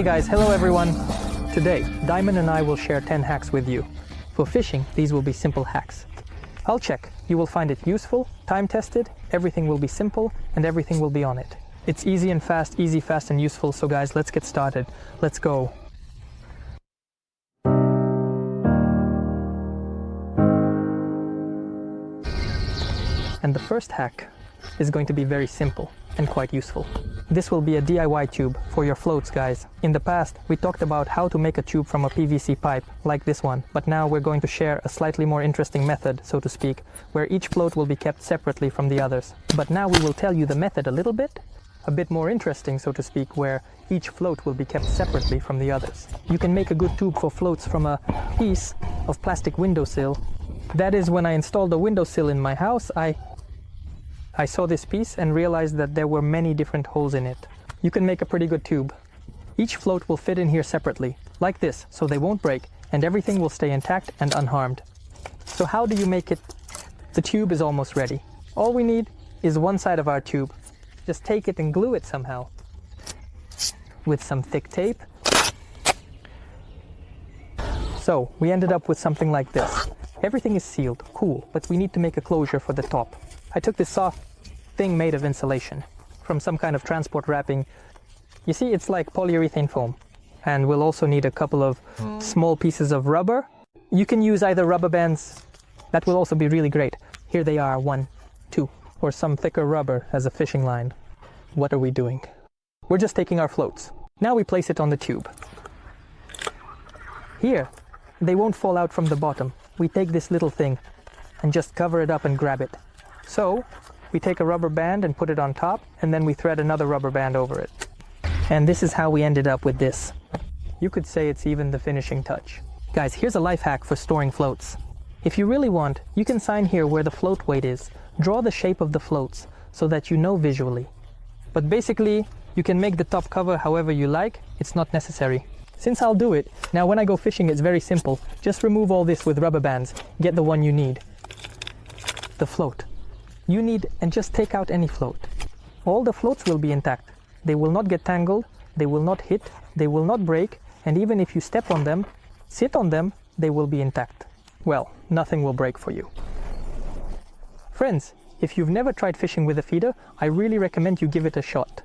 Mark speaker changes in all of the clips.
Speaker 1: guys, hello everyone. Today, Diamond and I will share 10 hacks with you. For fishing, these will be simple hacks. I'll check. You will find it useful, time-tested, everything will be simple, and everything will be on it. It's easy, fast, and useful, so guys, let's get started. Let's go. And the first hack is going to be very simple and quite useful. This will be a DIY tube for your floats, guys. In the past, we talked about how to make a tube from a PVC pipe, like this one, but now we're going to share a slightly more interesting method, so to speak, where each float will be kept separately from the others. But now we will tell you the method a bit more interesting, so to speak, where each float will be kept separately from the others. You can make a good tube for floats from a piece of plastic windowsill. That is, when I installed a windowsill in my house, I saw this piece and realized that there were many different holes in it. You can make a pretty good tube. Each float will fit in here separately, like this, so they won't break, and everything will stay intact and unharmed. So how do you make it? The tube is almost ready. All we need is one side of our tube. Just take it and glue it somehow. With some thick tape. So, we ended up with something like this. Everything is sealed, cool, but we need to make a closure for the top. I took this soft thing made of insulation from some kind of transport wrapping. You see, it's like polyurethane foam. And we'll also need a couple of small pieces of rubber. You can use either rubber bands. That will also be really great. Here they are, 1, 2, or some thicker rubber as a fishing line. What are we doing? We're just taking our floats. Now we place it on the tube. Here, they won't fall out from the bottom. We take this little thing and just cover it up and grab it. So, we take a rubber band and put it on top, and then we thread another rubber band over it. And this is how we ended up with this. You could say it's even the finishing touch. Guys, here's a life hack for storing floats. If you really want, you can sign here where the float weight is. Draw the shape of the floats so that you know visually. But basically, you can make the top cover however you like. It's not necessary. Since I'll do it, now when I go fishing it's very simple. Just remove all this with rubber bands. Get the one you need. The float. You need, and just take out any float. All the floats will be intact. They will not get tangled, they will not hit, they will not break, and even if you step on them, sit on them, they will be intact. Well, nothing will break for you. Friends, if you've never tried fishing with a feeder, I really recommend you give it a shot.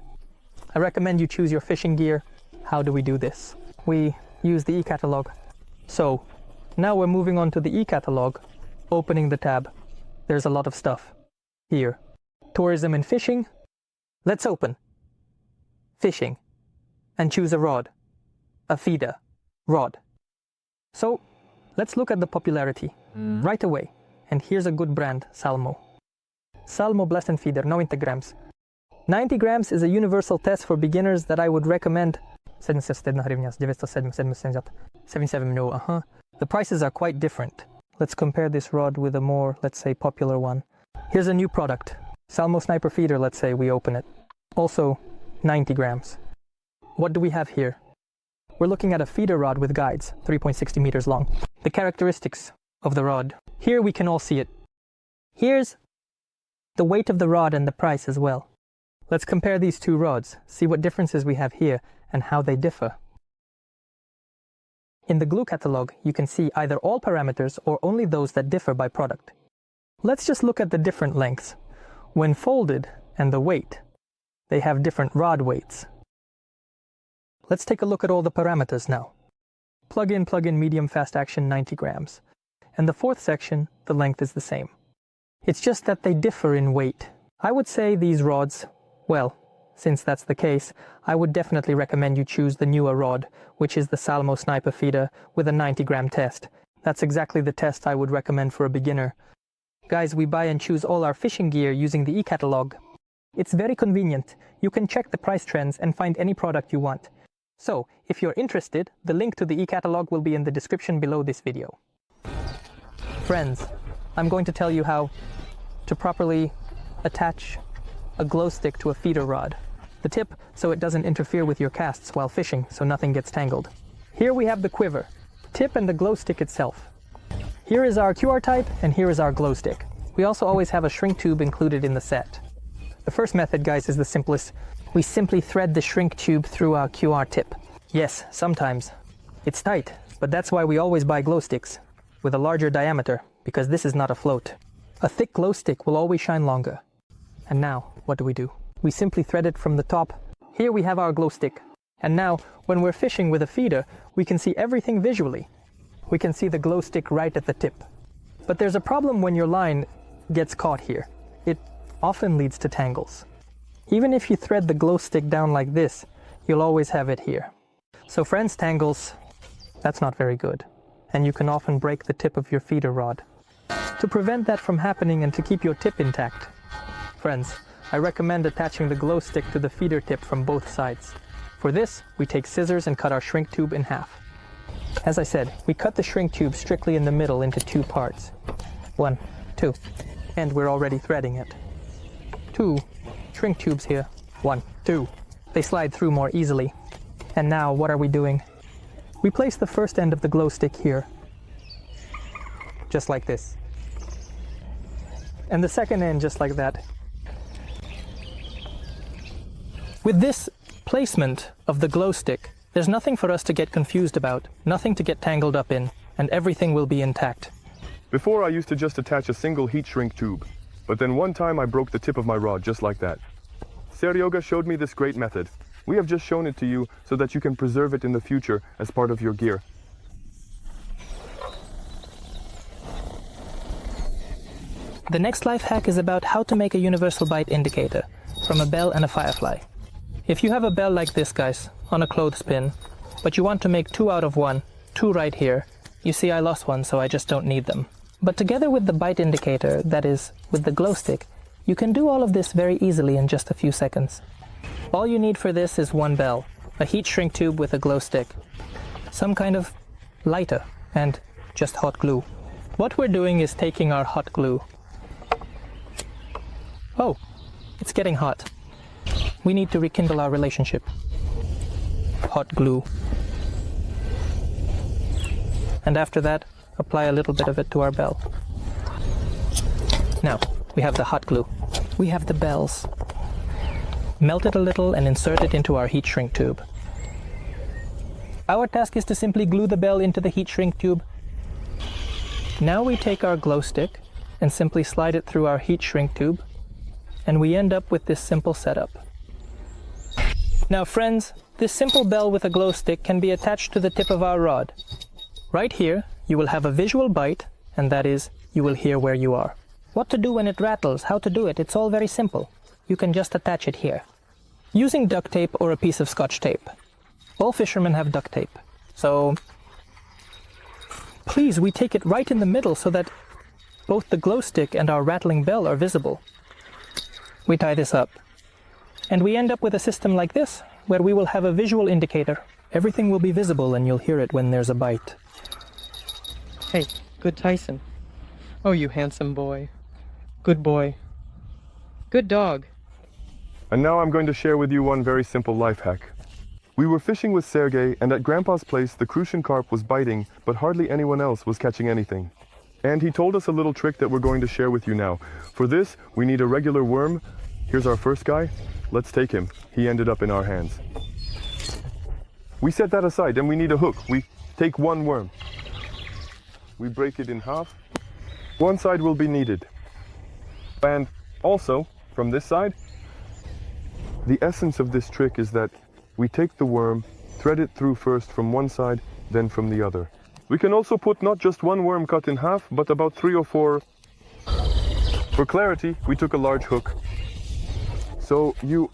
Speaker 1: I recommend you choose your fishing gear. How do we do this? We use the e-catalog. So, now we're moving on to the e-catalog, opening the tab. There's a lot of stuff. Here, tourism and fishing. Let's open fishing and choose a rod, a feeder, rod. So let's look at the popularity right away. And here's a good brand, Salmo. Salmo Blast & Feeder, 90 grams. 90 grams is a universal test for beginners that I would recommend. 701 hryvnia, 77 no, The prices are quite different. Let's compare this rod with a more, let's say, popular one. Here's a new product, Salmo Sniper Feeder, let's say we open it. Also 90 grams. What do we have here? We're looking at a feeder rod with guides, 3.60 meters long. The characteristics of the rod. Here we can all see it. Here's the weight of the rod and the price as well. Let's compare these two rods, see what differences we have here and how they differ. In the glue catalog, you can see either all parameters or only those that differ by product. Let's just look at the different lengths. When folded and the weight, they have different rod weights. Let's take a look at all the parameters now. Plug-in, medium, fast action, 90 grams. And the fourth section, the length is the same. It's just that they differ in weight. I would say these rods, well, since that's the case, I would definitely recommend you choose the newer rod, which is the Salmo Sniper Feeder with a 90 gram test. That's exactly the test I would recommend for a beginner. Guys, we buy and choose all our fishing gear using the e-catalog. It's very convenient. You can check the price trends and find any product you want. So, if you're interested, the link to the e-catalog will be in the description below this video. Friends, I'm going to tell you how to properly attach a glow stick to a feeder rod. The tip, so it doesn't interfere with your casts while fishing, so nothing gets tangled. Here we have the quiver, tip and the glow stick itself. Here is our QR type, and here is our glow stick. We also always have a shrink tube included in the set. The first method, guys, is the simplest. We simply thread the shrink tube through our QR tip. Yes, sometimes. It's tight, but that's why we always buy glow sticks with a larger diameter, because this is not a float. A thick glow stick will always shine longer. And now, what do? We simply thread it from the top. Here we have our glow stick. And now, when we're fishing with a feeder, we can see everything visually. We can see the glow stick right at the tip. But there's a problem when your line gets caught here. It often leads to tangles. Even if you thread the glow stick down like this, you'll always have it here. So friends, tangles, that's not very good. And you can often break the tip of your feeder rod. To prevent that from happening and to keep your tip intact, friends, I recommend attaching the glow stick to the feeder tip from both sides. For this, we take scissors and cut our shrink tube in half. As I said, we cut the shrink tube strictly in the middle into 2 parts. 1, 2, and we're already threading it. 2 shrink tubes here. 1, 2. They slide through more easily. And now, what are we doing? We place the first end of the glow stick here, just like this. And the second end just like that. With this placement of the glow stick, there's nothing for us to get confused about, nothing to get tangled up in, and everything will be intact.
Speaker 2: Before I used to just attach a single heat shrink tube, but then one time I broke the tip of my rod just like that. Seryoga showed me this great method. We have just shown it to you so that you can preserve it in the future as part of your gear.
Speaker 1: The next life hack is about how to make a universal bite indicator from a bell and a firefly. If you have a bell like this, guys, on a clothespin, but you want to make 2 out of 1, 2 right here, you see I lost one, so I just don't need them. But together with the bite indicator, that is, with the glow stick, you can do all of this very easily in just a few seconds. All you need for this is 1 bell, a heat shrink tube with a glow stick, some kind of lighter, and just hot glue. What we're doing is taking our hot glue. Oh, it's getting hot. We need to rekindle our relationship. Hot glue. And after that, apply a little bit of it to our bell. Now, we have the hot glue. We have the bells. Melt it a little and insert it into our heat shrink tube. Our task is to simply glue the bell into the heat shrink tube. Now we take our glow stick and simply slide it through our heat shrink tube, and we end up with this simple setup. Now friends, this simple bell with a glow stick can be attached to the tip of our rod. Right here, you will have a visual bite, and that is, you will hear where you are. What to do when it rattles, how to do it, it's all very simple. You can just attach it here. Using duct tape or a piece of Scotch tape. All fishermen have duct tape. So, please, we take it right in the middle so that both the glow stick and our rattling bell are visible. We tie this up. And we end up with a system like this, where we will have a visual indicator. Everything will be visible and you'll hear it when there's a bite.
Speaker 3: Hey, good Tyson. Oh, you handsome boy. Good boy. Good dog.
Speaker 2: And now I'm going to share with you one very simple life hack. We were fishing with Sergey, and at Grandpa's place the crucian carp was biting, but hardly anyone else was catching anything. And he told us a little trick that we're going to share with you now. For this, we need a regular worm. Here's our first guy. Let's take him. He ended up in our hands. We set that aside, and we need a hook. We take 1 worm. We break it in half. 1 side will be needed. And also, from this side, the essence of this trick is that we take the worm, thread it through first from one side, then from the other. We can also put not just 1 worm cut in half, but about 3 or 4. For clarity, we took a large hook. So you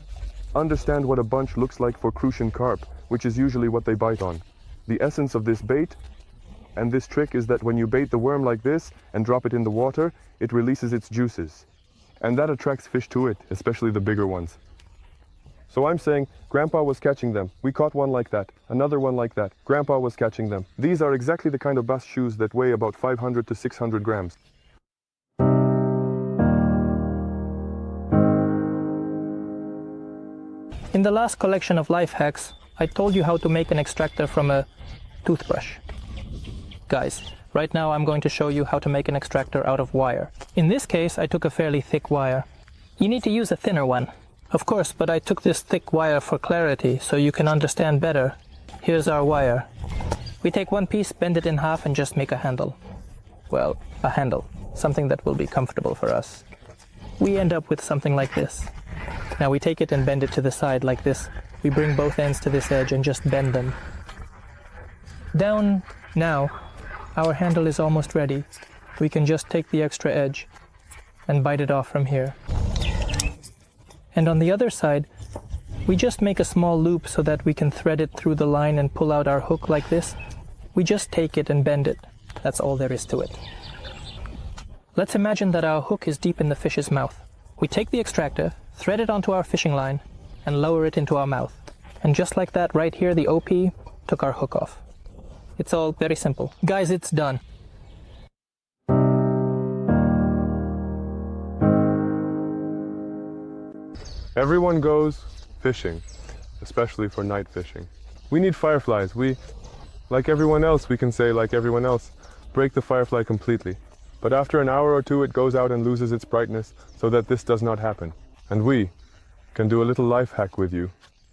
Speaker 2: understand what a bunch looks like for crucian carp, which is usually what they bite on. The essence of this bait and this trick is that when you bait the worm like this and drop it in the water, it releases its juices. And that attracts fish to it, especially the bigger ones. So I'm saying, Grandpa was catching them. We caught one like that, another one like that. Grandpa was catching them. These are exactly the kind of bass shoes that weigh about 500 to 600 grams.
Speaker 1: In the last collection of life hacks, I told you how to make an extractor from a toothbrush. Guys, right now I'm going to show you how to make an extractor out of wire. In this case, I took a fairly thick wire. You need to use a thinner one. Of course, but I took this thick wire for clarity, so you can understand better Here's our wire. We take one piece, bend it in half, and just make a handle. Well, a handle. Something that will be comfortable for us. We end up with something like this. Now we take it and bend it to the side like this. We bring both ends to this edge and just bend them. Down now, our handle is almost ready. We can just take the extra edge and bite it off from here. And on the other side, we just make a small loop so that we can thread it through the line and pull out our hook like this. We just take it and bend it. That's all there is to it. Let's imagine that our hook is deep in the fish's mouth. We take the extractor, thread it onto our fishing line, and lower it into our mouth. And just like that, right here, the OP took our hook off. It's all very simple. Guys, it's done.
Speaker 2: Everyone goes fishing, especially for night fishing. We need fireflies. Like everyone else, we can say, like everyone else, break the firefly completely. But after an hour or two, it goes out and loses its brightness, so that this does not happen. And we can do a little life hack with you.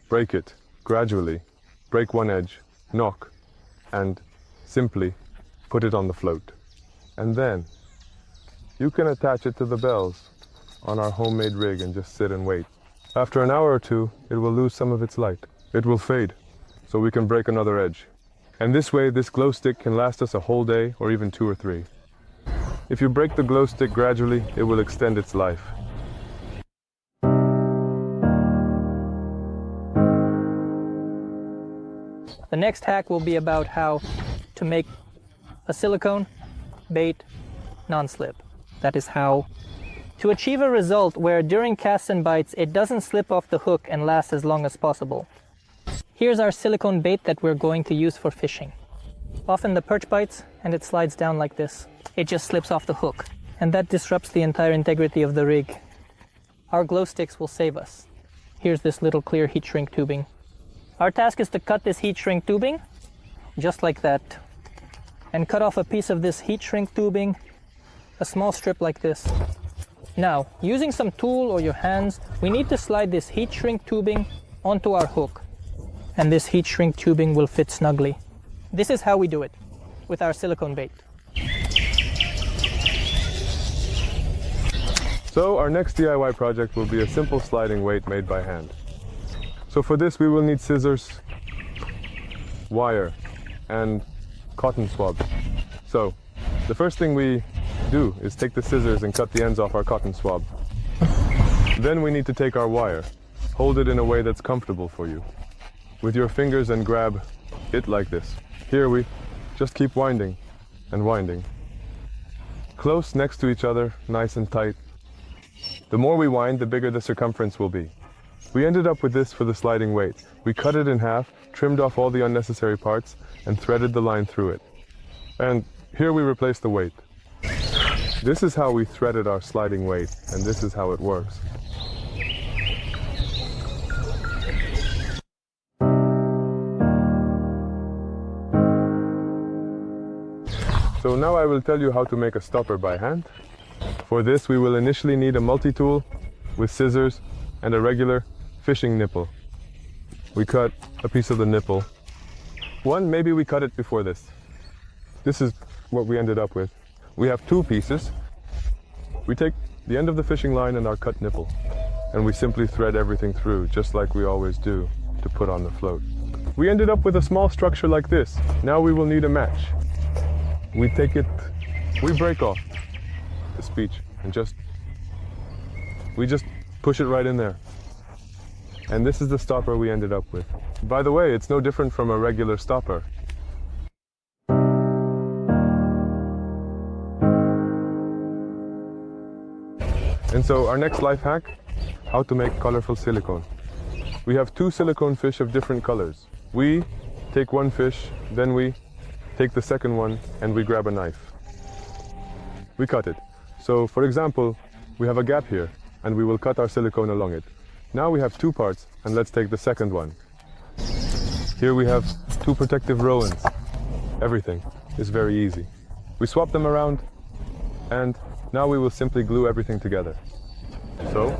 Speaker 2: Break it, gradually. Break one edge, knock, and simply put it on the float. And then you can attach it to the bells on our homemade rig and just sit and wait. After an hour or two, it will lose some of its light. It will fade, so we can break another edge. And this way, this glow stick can last us a whole day or even 2 or 3. If you break the glow stick gradually, it will extend its life.
Speaker 1: The next hack will be about how to make a silicone bait non-slip. That is how to achieve a result where during casts and bites it doesn't slip off the hook and lasts as long as possible. Here's our silicone bait that we're going to use for fishing. Often the perch bites and it slides down like this. It just slips off the hook, and that disrupts the entire integrity of the rig. Our glow sticks will save us. Here's this little clear heat shrink tubing. Our task is to cut this heat shrink tubing, just like that, and cut off a piece of this heat shrink tubing, a small strip like this. Now, using some tool or your hands, we need to slide this heat shrink tubing onto our hook, and this heat shrink tubing will fit snugly. This is how we do it with our silicone bait.
Speaker 2: So our next DIY project will be a simple sliding weight made by hand. So for this we will need scissors, wire, and cotton swabs. So the first thing we do is take the scissors and cut the ends off our cotton swab. Then we need to take our wire, hold it in a way that's comfortable for you, with your fingers, and grab it like this. Here we just keep winding and winding. Close next to each other, nice and tight. The more we wind, the bigger the circumference will be. We ended up with this for the sliding weight. We cut it in half, trimmed off all the unnecessary parts, and threaded the line through it. And here we replace the weight. This is how we threaded our sliding weight, and this is how it works. So now I will tell you how to make a stopper by hand. For this we will initially need a multi-tool with scissors and a regular fishing nipple. We cut a piece of the nipple. Maybe we cut it before this. This is what we ended up with. We have 2 pieces. We take the end of the fishing line and our cut nipple, and we simply thread everything through, just like we always do, to put on the float. We ended up with a small structure like this. Now we will need a match. We break off the speech and we just push it right in there. And this is the stopper we ended up with. By the way, it's no different from a regular stopper. And so our next life hack, how to make colorful silicone. We have 2 silicone fish of different colors. We take one fish, then we take the second one, and we grab a knife. We cut it. So for example, we have a gap here, and we will cut our silicone along it. Now we have 2 parts, and let's take the second one. Here we have 2 protective row-ins. Everything is very easy. We swap them around, and now we will simply glue everything together. So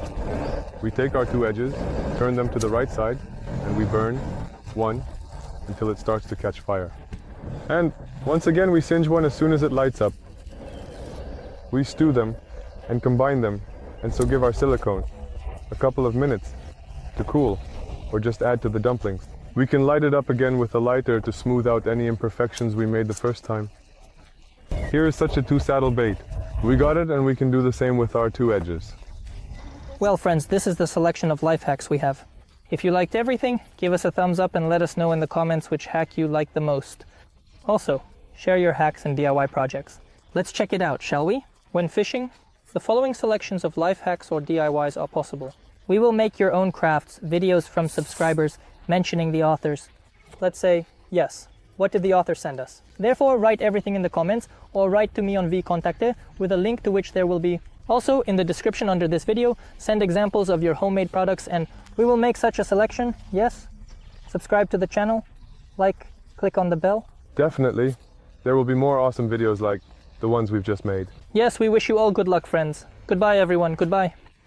Speaker 2: we take our 2 edges, turn them to the right side, and we burn 1 until it starts to catch fire. And once again, we singe one as soon as it lights up. We stew them and combine them, and so give our silicone a couple of minutes to cool, or just add to the dumplings. We can light it up again with a lighter to smooth out any imperfections we made the first time. Here is such a two-saddle bait. We got it, and we can do the same with our two edges.
Speaker 1: Well, friends, this is the selection of life hacks we have. If you liked everything, give us a thumbs up and let us know in the comments which hack you like the most. Also, share your hacks and DIY projects. Let's check it out, shall we? When fishing, the following selections of life hacks or DIYs are possible. We will make your own crafts, videos from subscribers mentioning the authors. Let's say, yes, what did the author send us? Therefore, write everything in the comments or write to me on vcontacte with a link to which there will be. Also, in the description under this video, send examples of your homemade products and we will make such a selection, yes? Subscribe to the channel, like, click on the bell.
Speaker 2: Definitely. There will be more awesome videos like the ones we've just made.
Speaker 1: Yes, we wish you all good luck, friends. Goodbye, everyone. Goodbye.